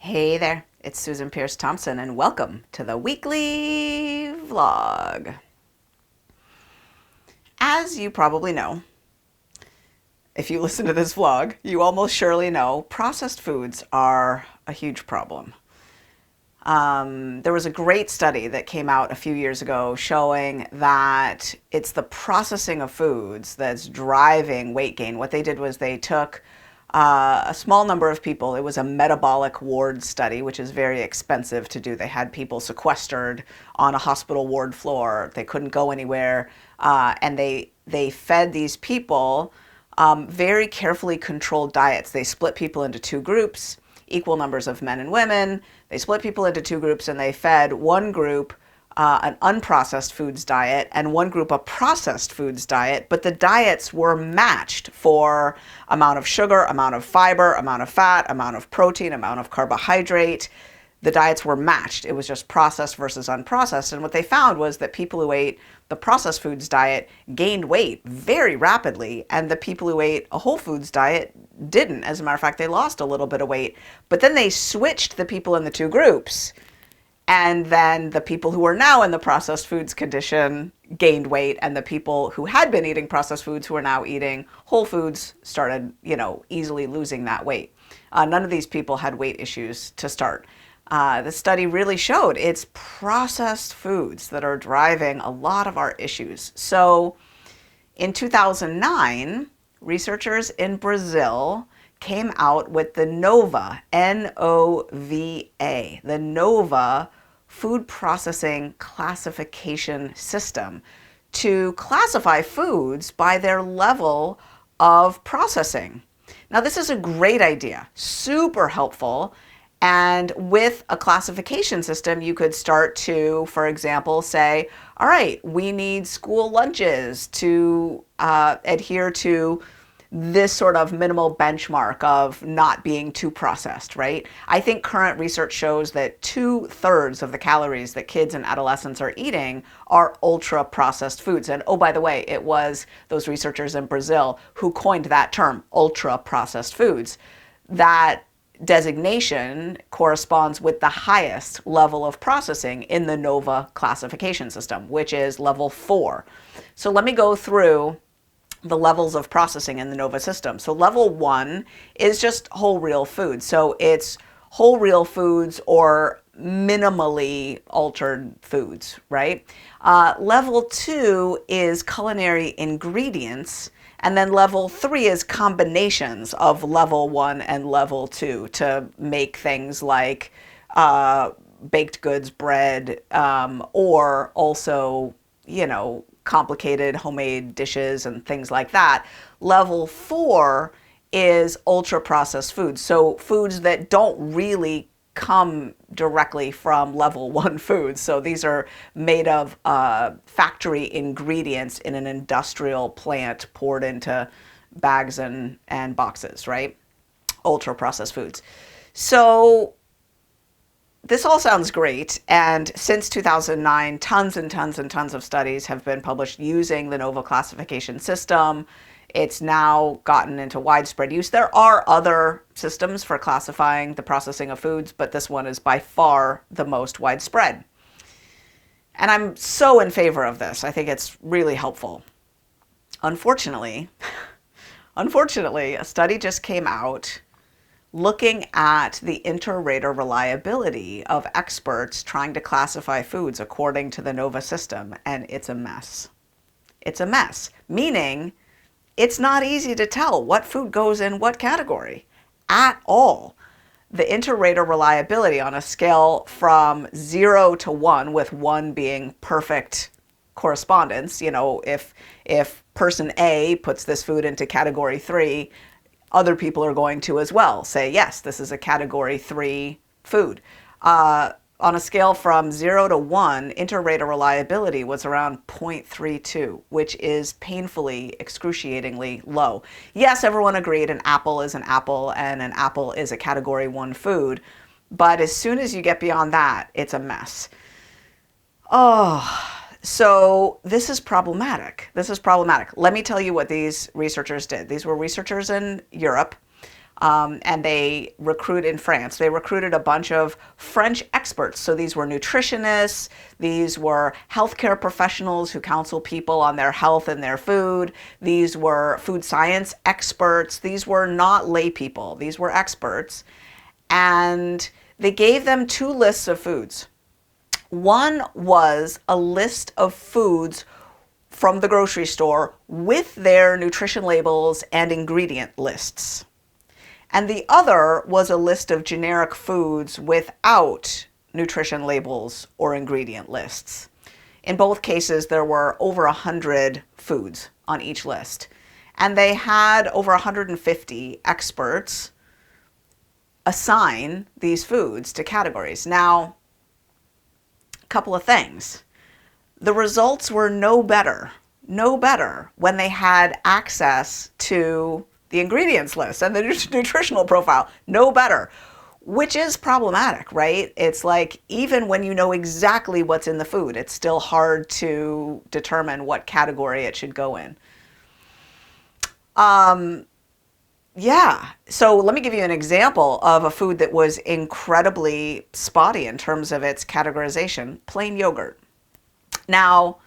Hey there, it's Susan Pierce Thompson, and welcome to the weekly vlog. As you probably know, if you listen to this vlog, you almost surely know processed foods are a huge problem. There was a great study that came out a few years ago showing that it's the processing of foods that's driving weight gain. What they did was they took a small number of people. It was a metabolic ward study, which is very expensive to do. They had people sequestered on a hospital ward floor. They couldn't go anywhere, and they fed these people very carefully controlled diets. They split people into two groups, equal numbers of men and women. They split people into two groups, and they fed one group an unprocessed foods diet and one group a processed foods diet, but the diets were matched for amount of sugar, amount of fiber, amount of fat, amount of protein, amount of carbohydrate. The diets were matched. It was just processed versus unprocessed. And what they found was that people who ate the processed foods diet gained weight very rapidly, and the people who ate a whole foods diet didn't. As a matter of fact, they lost a little bit of weight. But then they switched the people in the two groups, and then the people who are now in the processed foods condition gained weight, and the people who had been eating processed foods who are now eating whole foods started, easily losing that weight. None of these people had weight issues to start. The study really showed it's processed foods that are driving a lot of our issues. So in 2009, researchers in Brazil came out with the NOVA, N-O-V-A, the NOVA food processing classification system to classify foods by their level of processing. Now, this is a great idea, super helpful. And with a classification system, you could start to, for example, say, all right, we need school lunches to adhere to this sort of minimal benchmark of not being too processed, right? I think current research shows that 2/3 of the calories that kids and adolescents are eating are ultra processed foods. And oh, by the way, it was those researchers in Brazil who coined that term, ultra processed foods. That designation corresponds with the highest level of processing in the NOVA classification system, which is level 4. So let me go through the levels of processing in the NOVA system. So level 1 is just whole real foods. So it's whole real foods or minimally altered foods, right? Level 2 is culinary ingredients. And then level 3 is combinations of level 1 and level 2 to make things like baked goods, bread, or also, complicated homemade dishes and things like that. Level 4 is ultra processed foods. So foods that don't really come directly from level 1 foods. So these are made of factory ingredients in an industrial plant poured into bags and boxes, right? Ultra processed foods. So this all sounds great, and since 2009, tons and tons and tons of studies have been published using the NOVA classification system. It's now gotten into widespread use. There are other systems for classifying the processing of foods, but this one is by far the most widespread. And I'm so in favor of this. I think it's really helpful. Unfortunately, a study just came out looking at the inter-rater reliability of experts trying to classify foods according to the NOVA system, and it's a mess. It's a mess, meaning it's not easy to tell what food goes in what category at all. The inter-rater reliability on a scale from 0 to 1, with 1 being perfect correspondence, if person A puts this food into category 3, other people are going to as well say, yes, this is a category 3 food. On a scale from 0 to 1, inter-rater reliability was around 0.32, which is painfully, excruciatingly low. Yes, everyone agreed an apple is an apple and an apple is a category 1 food, but as soon as you get beyond that, it's a mess. So this is problematic. Let me tell you what these researchers did. These were researchers in Europe. and they recruited in France. They recruited a bunch of French experts. So these were nutritionists, these were healthcare professionals who counsel people on their health and their food. These were food science experts. These were not lay people. These were experts. And they gave them two lists of foods. One was a list of foods from the grocery store with their nutrition labels and ingredient lists. And the other was a list of generic foods without nutrition labels or ingredient lists. In both cases, there were over 100 foods on each list. And they had over 150 experts assign these foods to categories. Now, a couple of things. The results were no better when they had access to the ingredients list and the nutritional profile. No better, which is problematic, right? It's like, even when you know exactly what's in the food, it's still hard to determine what category it should go in. Yeah, so let me give you an example of a food that was incredibly spotty in terms of its categorization: plain yogurt. Now,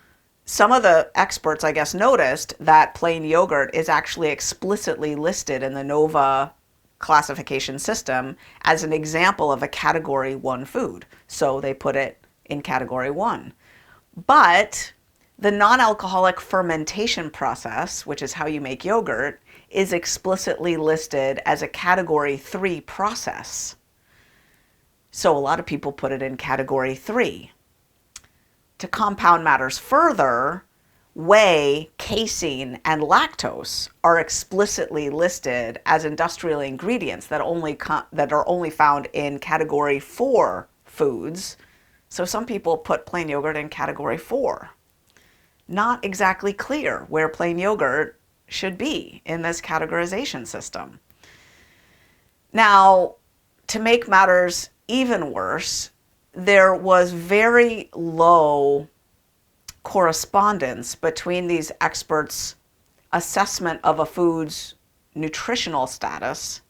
some of the experts, I guess, noticed that plain yogurt is actually explicitly listed in the NOVA classification system as an example of a category 1 food. So they put it in category 1. But the non-alcoholic fermentation process, which is how you make yogurt, is explicitly listed as a category 3 process. So a lot of people put it in category 3. To compound matters further, whey, casein, and lactose are explicitly listed as industrial ingredients that are only found in category 4 foods. So some people put plain yogurt in category 4. Not exactly clear where plain yogurt should be in this categorization system. Now, to make matters even worse, there was very low correspondence between these experts' assessment of a food's nutritional status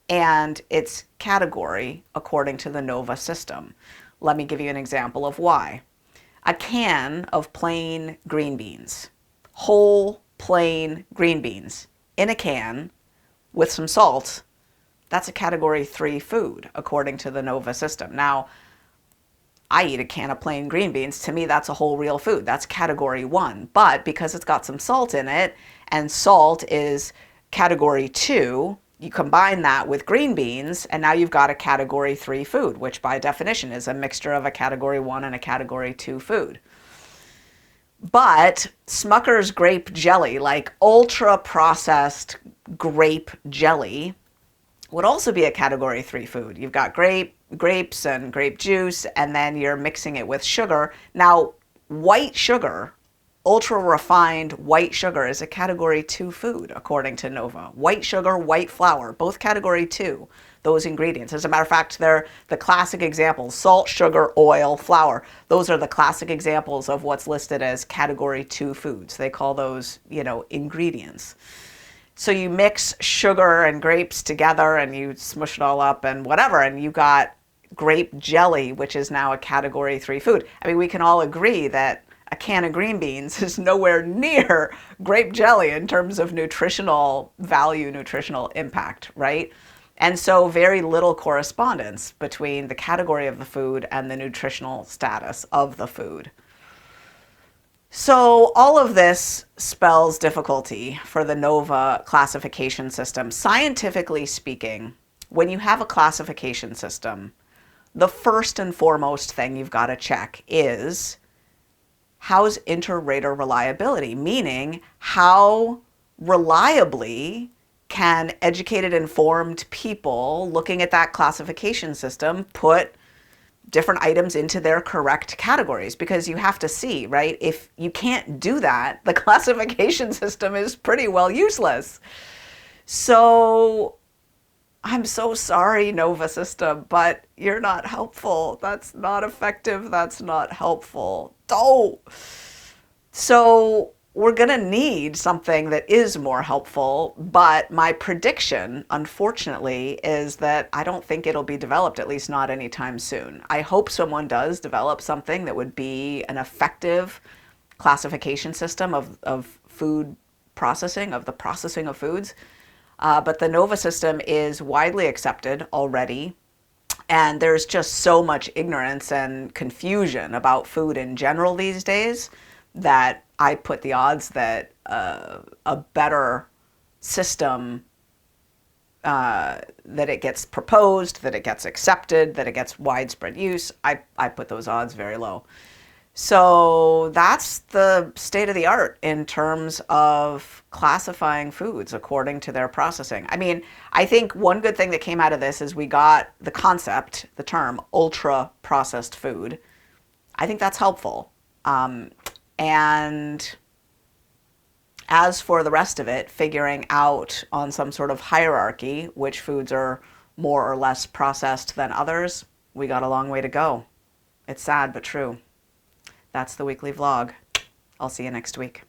and its category according to the NOVA system. Let me give you an example of why. A can of plain green beans, whole plain green beans in a can with some salt, that's a category 3 food according to the NOVA system. Now, I eat a can of plain green beans. To me, that's a whole real food. That's category 1. But because it's got some salt in it, and salt is category 2, you combine that with green beans, and now you've got a category 3 food, which by definition is a mixture of a category 1 and a category 2 food. But Smucker's grape jelly, like ultra-processed grape jelly, would also be a category 3 food. You've got grapes and grape juice, and then you're mixing it with sugar. Now, white sugar, ultra-refined white sugar, is a category 2 food according to NOVA. White sugar, white flour, both category 2, those ingredients. As a matter of fact, they're the classic examples: salt, sugar, oil, flour. Those are the classic examples of what's listed as category 2 foods. They call those, ingredients. So you mix sugar and grapes together and you smush it all up and whatever, and you got grape jelly, which is now a category 3 food. I mean, we can all agree that a can of green beans is nowhere near grape jelly in terms of nutritional value, nutritional impact, right? And so very little correspondence between the category of the food and the nutritional status of the food. So all of this spells difficulty for the NOVA classification system. Scientifically speaking, when you have a classification system, the first and foremost thing you've got to check is, how's inter-rater reliability? Meaning, how reliably can educated, informed people looking at that classification system put different items into their correct categories? Because you have to see, right? If you can't do that, the classification system is pretty well useless. So I'm so sorry, NOVA system, but you're not helpful. That's not effective. That's not helpful. Oh. So we're going to need something that is more helpful, but my prediction, unfortunately, is that I don't think it'll be developed, at least not anytime soon. I hope someone does develop something that would be an effective classification system of food processing, of the processing of foods. But the NOVA system is widely accepted already. And there's just so much ignorance and confusion about food in general these days that I put the odds that a better system, that it gets proposed, that it gets accepted, that it gets widespread use, I put those odds very low. So that's the state of the art in terms of classifying foods according to their processing. I mean, I think one good thing that came out of this is we got the concept, the term ultra processed food. I think that's helpful. And as for the rest of it, figuring out on some sort of hierarchy which foods are more or less processed than others, we got a long way to go. It's sad but true. That's the weekly vlog. I'll see you next week.